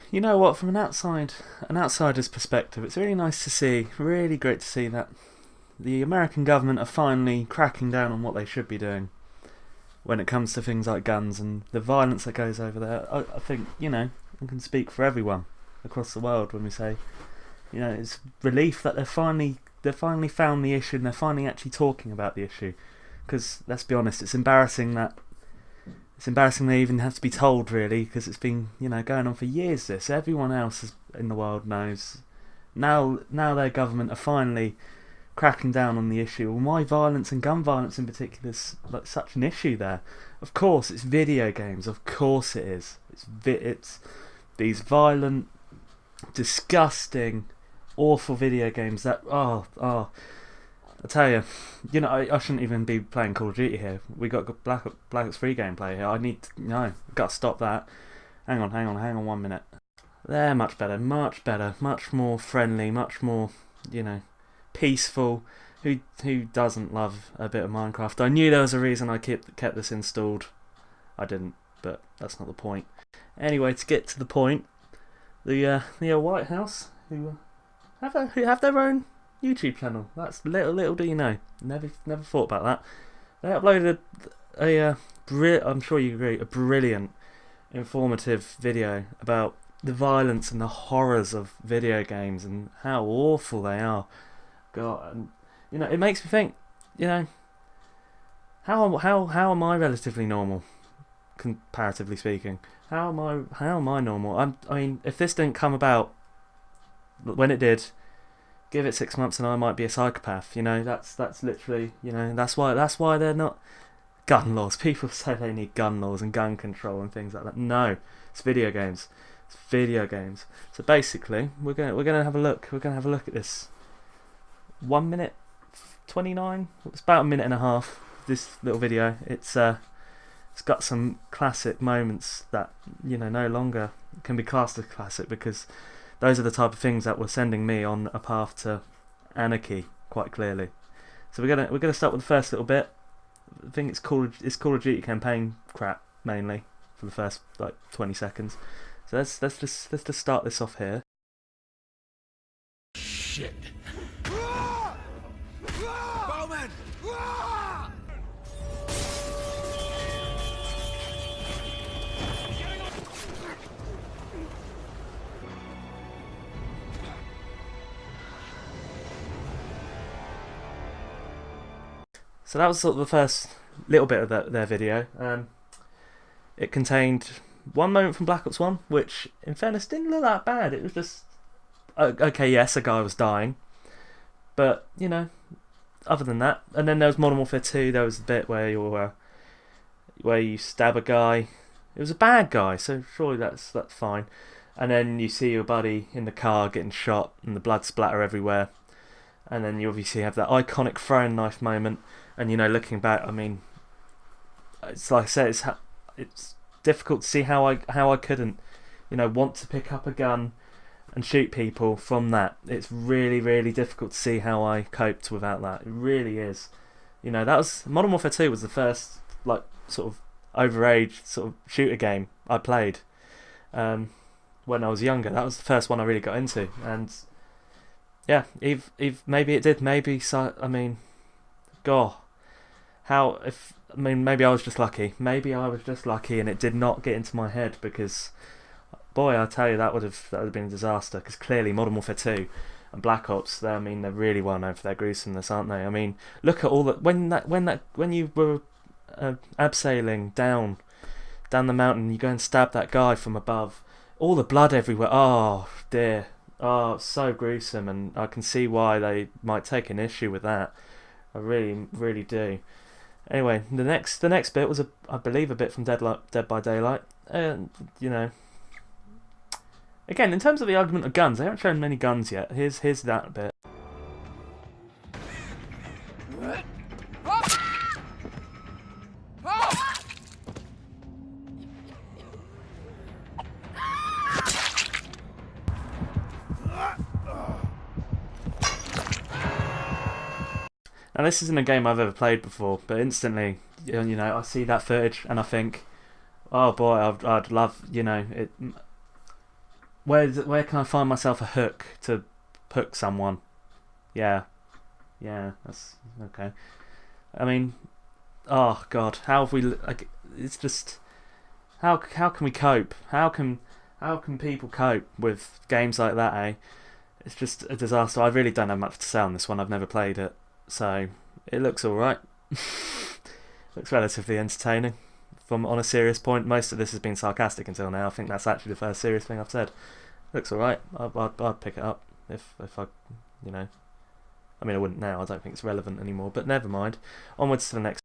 You know what? From an outsider's perspective, it's really nice to see, really great to see that the American government are finally cracking down on what they should be doing when it comes to things like guns and the violence that goes over there. I think, I can speak for everyone across the world when we say, it's relief that they've finally found the issue and they're finally actually talking about the issue. Because let's be honest, it's embarrassing they even have to be told, really, because it's been going on for years. Everyone else in the world knows. Now their government are finally cracking down on the issue. And why violence and gun violence in particular is like such an issue there? Of course, it's video games. Of course, it is. It's these violent, disgusting, awful video games that I tell you, I shouldn't even be playing Call of Duty here. We got Black Ops 3 gameplay here. Got to stop that. Hang on 1 minute. They're much better, much more friendly, much more, peaceful. Who doesn't love a bit of Minecraft? I knew there was a reason I kept this installed. I didn't, but that's not the point. Anyway, to get to the point, the White House, who have their own YouTube channel. That's little do you know. Never thought about that. They uploaded I'm sure you agree, a brilliant, informative video about the violence and the horrors of video games and how awful they are. God, and it makes me think. How am I relatively normal, comparatively speaking? How am I normal? I mean, if this didn't come about when it did, give it 6 months and I might be a psychopath. That's literally, that's why they're not gun laws. People say they need gun laws and gun control and things like that. No, it's video games. It's video games. So basically, we're gonna have a look. We're gonna have a look at this 1 minute 29. It's about a minute and a half. This little video. It's got some classic moments that no longer can be classed as classic, because those are the type of things that were sending me on a path to anarchy, quite clearly. So we're gonna start with the first little bit. I think it's Call of Duty campaign crap mainly for the first 20 seconds. So let's just start this off here. Shit. Bowman! So that was sort of the first little bit of their video. It contained one moment from Black Ops 1, which, in fairness, didn't look that bad. It was just... okay, yes, a guy was dying. But, other than that... And then there was Modern Warfare 2, there was the bit where you stab a guy. It was a bad guy, so surely that's fine. And then you see your buddy in the car getting shot, and the blood splatter everywhere. And then you obviously have that iconic throwing knife moment. And looking back, I mean, it's like I said, it's difficult to see how I couldn't, want to pick up a gun and shoot people from that. It's really, really difficult to see how I coped without that. It really is. That was Modern Warfare 2 was the first sort of overage sort of shooter game I played when I was younger. That was the first one I really got into, and yeah, maybe it did. Maybe so. I mean, God. Maybe I was just lucky. Maybe I was just lucky and it did not get into my head, because, boy, I tell you, that would have been a disaster, because clearly Modern Warfare 2 and Black Ops, they're really well known for their gruesomeness, aren't they? I mean, look at all that when you were abseiling down the mountain, you go and stab that guy from above, all the blood everywhere. Oh dear. Oh, it's so gruesome, and I can see why they might take an issue with that. I really, really do. Anyway, the next bit was I believe a bit from Dead by Daylight. And again, in terms of the argument of guns, they haven't shown many guns yet. Here's that bit. Now, this isn't a game I've ever played before, but instantly, I see that footage and I think, oh boy, I'd love, it. where can I find myself a hook to hook someone? Yeah, that's okay. I mean, oh god, how have we? Like, it's just how can we cope? How can people cope with games like that? Eh? It's just a disaster. I really don't have much to say on this one. I've never played it, so it looks all right. Looks relatively entertaining. From on a serious point, most of this has been sarcastic until now. I think that's actually the first serious thing I've said. Looks all right. I'd pick it up if I, you know. I mean, I wouldn't now. I don't think it's relevant anymore. But never mind. Onwards to the next.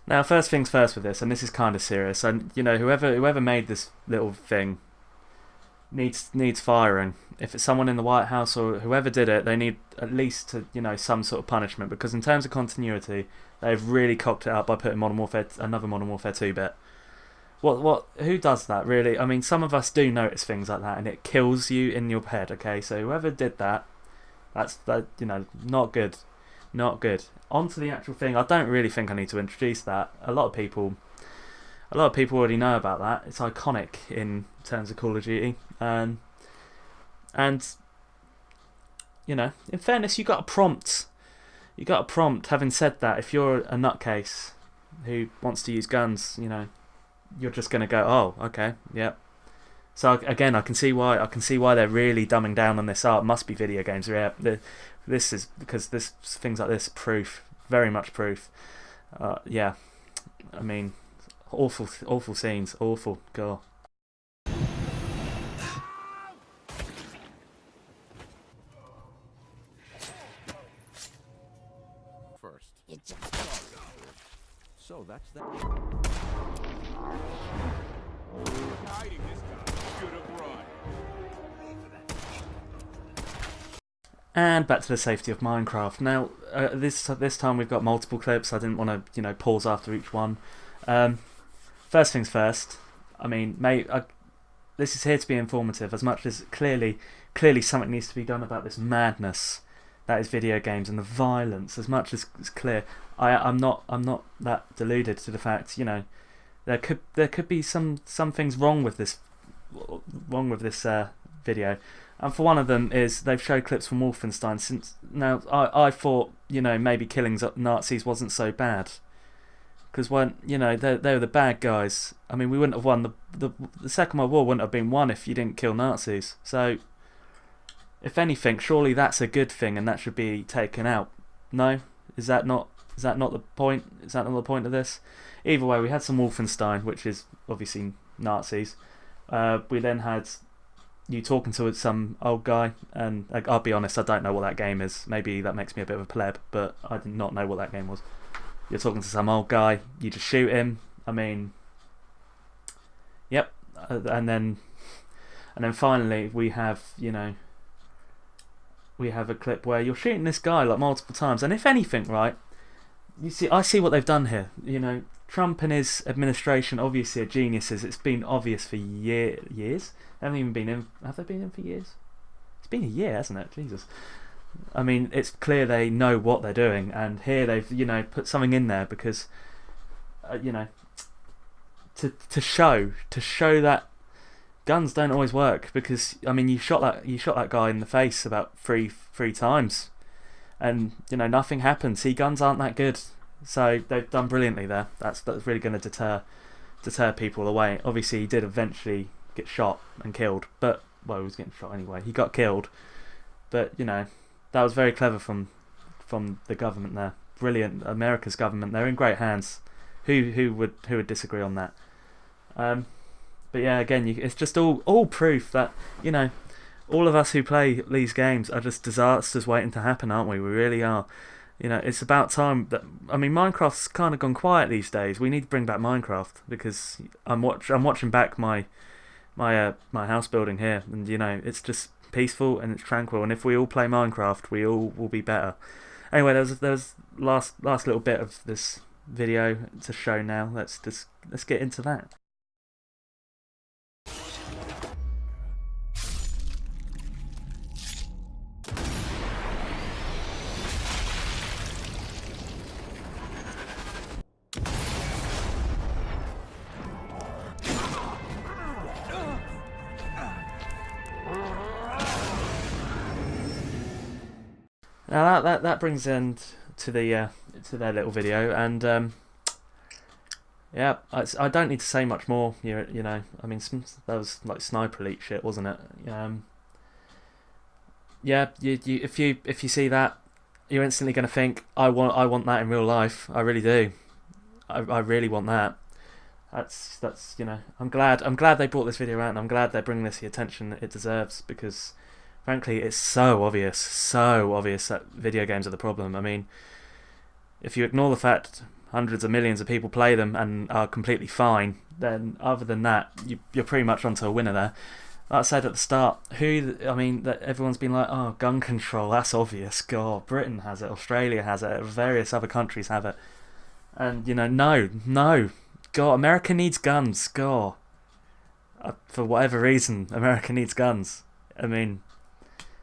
Now, first things first with this, and this is kind of serious. And you know, whoever made this little thing needs firing. If it's someone in the White House or whoever did it, they need at least some sort of punishment, because in terms of continuity, they've really cocked it up by putting another Modern Warfare 2 bit. Who does that really? I mean, some of us do notice things like that, and it kills you in your head. Okay, so whoever did that, that's not good. Not good. On to the actual thing. I don't really think I need to introduce that. A lot of people already know about that. It's iconic in terms of Call of Duty. And in fairness, you got a prompt. Having said that, if you're a nutcase who wants to use guns, you're just going to go, oh, okay, yep. So again, I can see why they're really dumbing down on this. Oh, it must be video games. Yeah, this is because things like this proof, very much proof. Yeah, I mean, awful scenes, awful. God. First, it just so that's that. Hiding this guy should have run. And back to the safety of Minecraft. Now, this time we've got multiple clips. I didn't want to, pause after each one. First things first. I mean, this is here to be informative. As much as clearly something needs to be done about this madness that is video games and the violence. As much as it's clear, I'm not that deluded to the fact. There could be some things wrong with this video. And for one of them is they've showed clips from Wolfenstein. Since now, I thought maybe killing Nazis wasn't so bad, because when they were the bad guys. I mean, we wouldn't have won the Second World War wouldn't have been won if you didn't kill Nazis. So, if anything, surely that's a good thing, and that should be taken out. No, is that not the point? Is that not the point of this? Either way, we had some Wolfenstein, which is obviously Nazis. We then had you talking to some old guy, and I'll be honest, I don't know what that game is. Maybe that makes me a bit of a pleb, but I did not know what that game was. You're talking to some old guy, you just shoot him. I mean, yep. And then finally we have a clip where you're shooting this guy like multiple times, and if anything, right, I see what they've done here. Trump and his administration obviously are geniuses. It's been obvious for years. They haven't even been in. Have they been in for years? It's been a year, hasn't it? Jesus. I mean, it's clear they know what they're doing, and here they've put something in there because to show that guns don't always work. Because I mean, you shot that guy in the face about three times, and nothing happened. See, guns aren't that good. So they've done brilliantly there. That's really going to deter people away. Obviously, he did eventually get shot and killed, but he was getting shot anyway. He got killed, but that was very clever from the government there. Brilliant, America's government. They're in great hands. Who would disagree on that? But yeah, again, it's just all proof that all of us who play these games are just disasters waiting to happen, aren't we? We really are. It's about time that Minecraft's kind of gone quiet these days. We need to bring back Minecraft, because I'm watching back my house building here, and it's just peaceful and it's tranquil. And if we all play Minecraft, we all will be better. Anyway, there's last little bit of this video to show now. Let's get into that. Now that brings end to their little video, and yeah, I don't need to say much more. You know, I mean, that was like sniper elite shit, wasn't it? Yeah, if you see that, you're instantly going to think, I want that in real life. I really do. I really want that. That's you know, I'm glad they brought this video out, and I'm glad they're bringing this the attention that it deserves, because frankly it's so obvious that video games are the problem. I mean, if you ignore the fact hundreds of millions of people play them and are completely fine, then other than that, you're pretty much onto a winner there. Like I said at the start, that everyone's been like, oh, gun control, that's obvious. God, Britain has it, Australia has it, various other countries have it. And, you know, no. God, America needs guns. God. For whatever reason, America needs guns. I mean,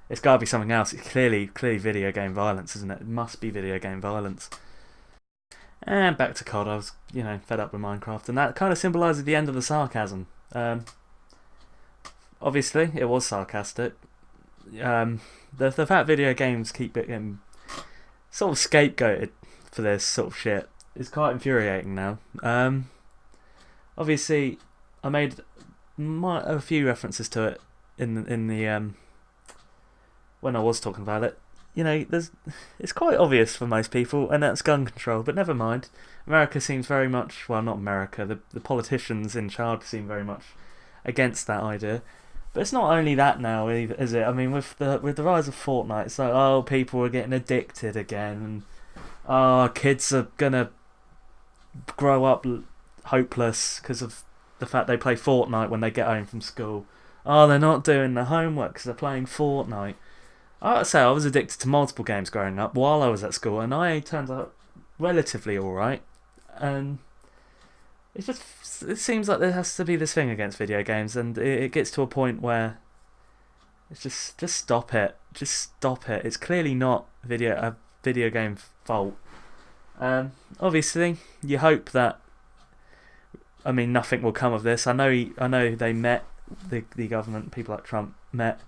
it's got to be something else. It's clearly video game violence, isn't it? It must be video game violence. And back to COD, I was, fed up with Minecraft, and that kind of symbolises the end of the sarcasm. Obviously, it was sarcastic. The fact video games keep getting sort of scapegoated for this sort of shit is quite infuriating now. Obviously, I made a few references to it in the when I was talking about it. It's quite obvious for most people, and that's gun control. But never mind. America seems very much, well, not America. The politicians in charge seem very much against that idea. But it's not only that now, is it? I mean, with the rise of Fortnite, it's like, oh, people are getting addicted again, and kids are gonna grow up hopeless because of the fact they play Fortnite when they get home from school. Oh, they're not doing their homework because they're playing Fortnite. I would say I was addicted to multiple games growing up while I was at school, and I turned out relatively alright. And it seems like there has to be this thing against video games, and it gets to a point where it's just stop it. Just stop it. It's clearly not a video game fault. Obviously, you hope that, nothing will come of this. I know they met, the government, people like Trump met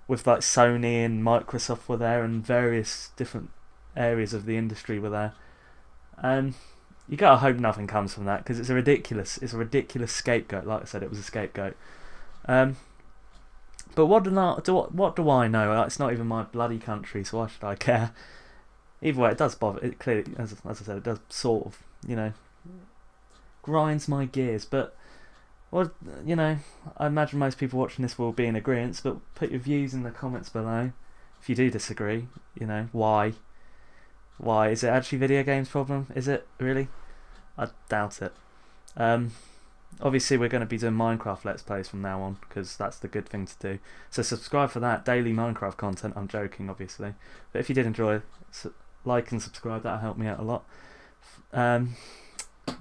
with like Sony and Microsoft were there, and various different areas of the industry were there. And you gotta hope nothing comes from that, because it's a ridiculous scapegoat. Like I said, it was a scapegoat. But what do I know? It's not even my bloody country, so why should I care? Either way, it does bother. It clearly, as I said, it does sort of, grinds my gears. But I imagine most people watching this will be in agreement. But put your views in the comments below if you do disagree. Why? Why is it actually video games problem? Is it really? I doubt it. Obviously, we're going to be doing Minecraft Let's Plays from now on, because that's the good thing to do. So subscribe for that, daily Minecraft content. I'm joking, obviously. But if you did enjoy, like and subscribe. That'll help me out a lot. And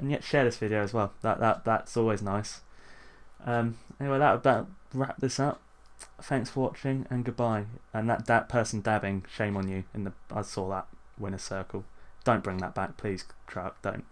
yet share this video as well. That's always nice. Anyway, that wrap this up. Thanks for watching, and goodbye. And that person dabbing, shame on you. I saw that winner circle. Don't bring that back, please. Don't.